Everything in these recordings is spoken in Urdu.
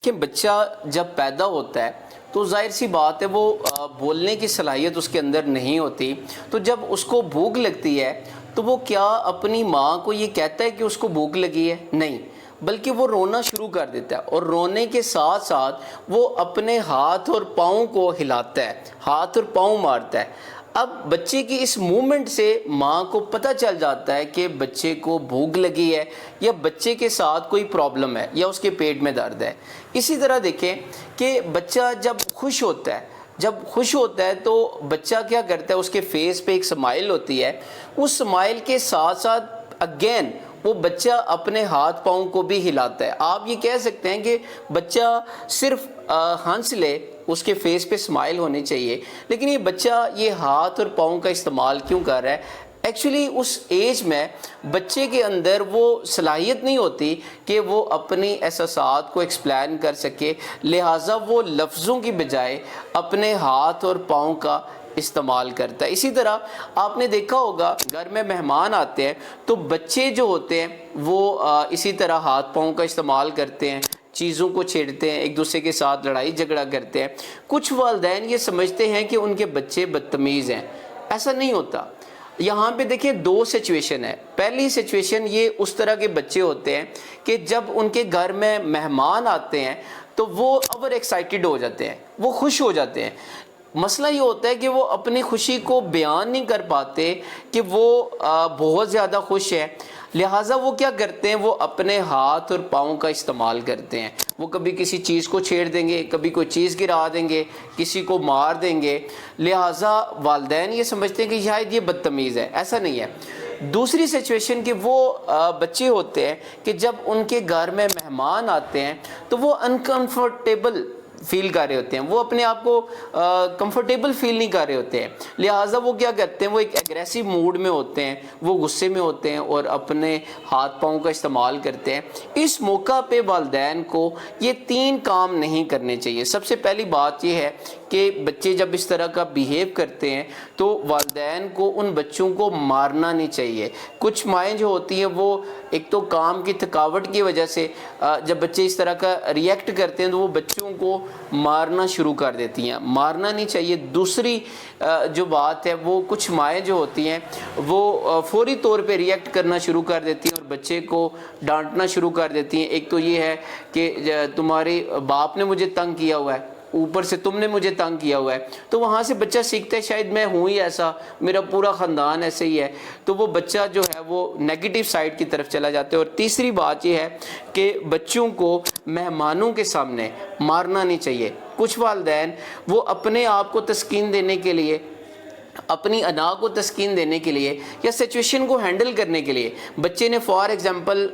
کہ بچہ جب پیدا ہوتا ہے تو ظاہر سی بات ہے وہ بولنے کی صلاحیت اس کے اندر نہیں ہوتی. تو جب اس کو بھوک لگتی ہے تو وہ کیا اپنی ماں کو یہ کہتا ہے کہ اس کو بھوک لگی ہے؟ نہیں، بلکہ وہ رونا شروع کر دیتا ہے، اور رونے کے ساتھ ساتھ وہ اپنے ہاتھ اور پاؤں کو ہلاتا ہے، ہاتھ اور پاؤں مارتا ہے. اب بچے کی اس موومنٹ سے ماں کو پتہ چل جاتا ہے کہ بچے کو بھوک لگی ہے یا بچے کے ساتھ کوئی پرابلم ہے یا اس کے پیٹ میں درد ہے. اسی طرح دیکھیں کہ بچہ جب خوش ہوتا ہے تو بچہ کیا کرتا ہے، اس کے فیس پہ ایک سمائل ہوتی ہے، اس سمائل کے ساتھ ساتھ اگین وہ بچہ اپنے ہاتھ پاؤں کو بھی ہلاتا ہے. آپ یہ کہہ سکتے ہیں کہ بچہ صرف ہنس لے، اس کے فیس پہ اسمائل ہونی چاہیے، لیکن یہ بچہ یہ ہاتھ اور پاؤں کا استعمال کیوں کر رہا ہے؟ ایکچولی اس ایج میں بچے کے اندر وہ صلاحیت نہیں ہوتی کہ وہ اپنی احساسات کو ایکسپلین کر سکے، لہٰذا وہ لفظوں کی بجائے اپنے ہاتھ اور پاؤں کا استعمال کرتا ہے. اسی طرح آپ نے دیکھا ہوگا گھر میں مہمان آتے ہیں تو بچے جو ہوتے ہیں وہ اسی طرح ہاتھ پاؤں کا استعمال کرتے ہیں، چیزوں کو چھیڑتے ہیں، ایک دوسرے کے ساتھ لڑائی جھگڑا کرتے ہیں. کچھ والدین یہ سمجھتے ہیں کہ ان کے بچے بدتمیز ہیں، ایسا نہیں ہوتا. یہاں پہ دیکھیں دو سچویشن ہے. پہلی سچویشن یہ اس طرح کے بچے ہوتے ہیں کہ جب ان کے گھر میں مہمان آتے ہیں تو وہ اوور ایکسائٹڈ ہو جاتے ہیں، وہ خوش ہو جاتے ہیں. مسئلہ یہ ہوتا ہے کہ وہ اپنی خوشی کو بیان نہیں کر پاتے کہ وہ بہت زیادہ خوش ہے، لہٰذا وہ کیا کرتے ہیں، وہ اپنے ہاتھ اور پاؤں کا استعمال کرتے ہیں. وہ کبھی کسی چیز کو چھیڑ دیں گے، کبھی کوئی چیز گرا دیں گے، کسی کو مار دیں گے. لہٰذا والدین یہ سمجھتے ہیں کہ شاید یہ بدتمیز ہے، ایسا نہیں ہے. دوسری سچویشن کہ وہ بچے ہوتے ہیں کہ جب ان کے گھر میں مہمان آتے ہیں تو وہ انکمفرٹیبل فیل کر رہے ہوتے ہیں، وہ اپنے آپ کو کمفرٹیبل فیل نہیں کر رہے ہوتے ہیں، لہٰذا وہ کیا کرتے ہیں، وہ ایک ایگریسو موڈ میں ہوتے ہیں، وہ غصے میں ہوتے ہیں اور اپنے ہاتھ پاؤں کا استعمال کرتے ہیں. اس موقع پہ والدین کو یہ 3 کام نہیں کرنے چاہیے. سب سے پہلی بات یہ ہے کہ بچے جب اس طرح کا بیہیو کرتے ہیں تو والدین کو ان بچوں کو مارنا نہیں چاہیے. کچھ مائیں جو ہوتی ہیں وہ ایک تو کام کی تھکاوٹ کی وجہ سے جب بچے اس طرح کا ریئیکٹ کرتے ہیں تو وہ بچوں کو مارنا شروع کر دیتی ہیں، مارنا نہیں چاہیے. دوسری جو بات ہے وہ کچھ مائیں جو ہوتی ہیں وہ فوری طور پہ ریئیکٹ کرنا شروع کر دیتی ہیں اور بچے کو ڈانٹنا شروع کر دیتی ہیں. ایک تو یہ ہے کہ تمہارے باپ نے مجھے تنگ کیا ہوا ہے، اوپر سے تم نے مجھے تنگ کیا ہوا ہے. تو وہاں سے بچہ سیکھتا ہے شاید میں ہوں ہی ایسا، میرا پورا خاندان ایسے ہی ہے، تو وہ بچہ جو ہے وہ نیگیٹو سائڈ کی طرف چلا جاتا ہے. اور تیسری بات یہ ہے کہ بچوں کو مہمانوں کے سامنے مارنا نہیں چاہیے. کچھ والدین وہ اپنے آپ کو تسکین دینے کے لیے، اپنی انا کو تسکین دینے کے لیے یا سچویشن کو ہینڈل کرنے کے لیے، بچے نے فار ایگزامپل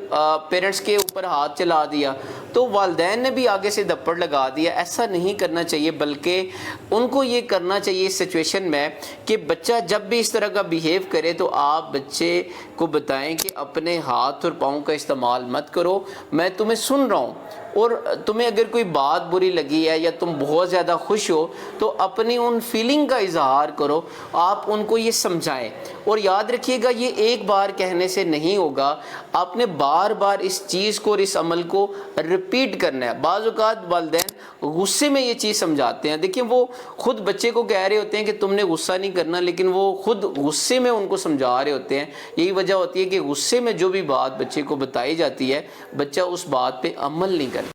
پیرنٹس کے اوپر ہاتھ چلا دیا تو والدین نے بھی آگے سے دپڑ لگا دیا. ایسا نہیں کرنا چاہیے، بلکہ ان کو یہ کرنا چاہیے اس سچویشن میں کہ بچہ جب بھی اس طرح کا بیہیو کرے تو آپ بچے کو بتائیں کہ اپنے ہاتھ اور پاؤں کا استعمال مت کرو، میں تمہیں سن رہا ہوں، اور تمہیں اگر کوئی بات بری لگی ہے یا تم بہت زیادہ خوش ہو تو اپنی ان فیلنگ کا اظہار کرو. آپ ان کو یہ سمجھائیں، اور یاد رکھیے گا یہ ایک بار کہنے سے نہیں ہوگا، آپ نے بار بار اس چیز کو اور اس عمل کو ریپیٹ کرنا ہے. بعض اوقات والدین غصے میں یہ چیز سمجھاتے ہیں، دیکھیں وہ خود بچے کو کہہ رہے ہوتے ہیں کہ تم نے غصہ نہیں کرنا، لیکن وہ خود غصے میں ان کو سمجھا رہے ہوتے ہیں. یہی وجہ ہوتی ہے کہ غصے میں جو بھی بات بچے کو بتائی جاتی ہے بچہ اس بات پہ عمل نہیں کرتا.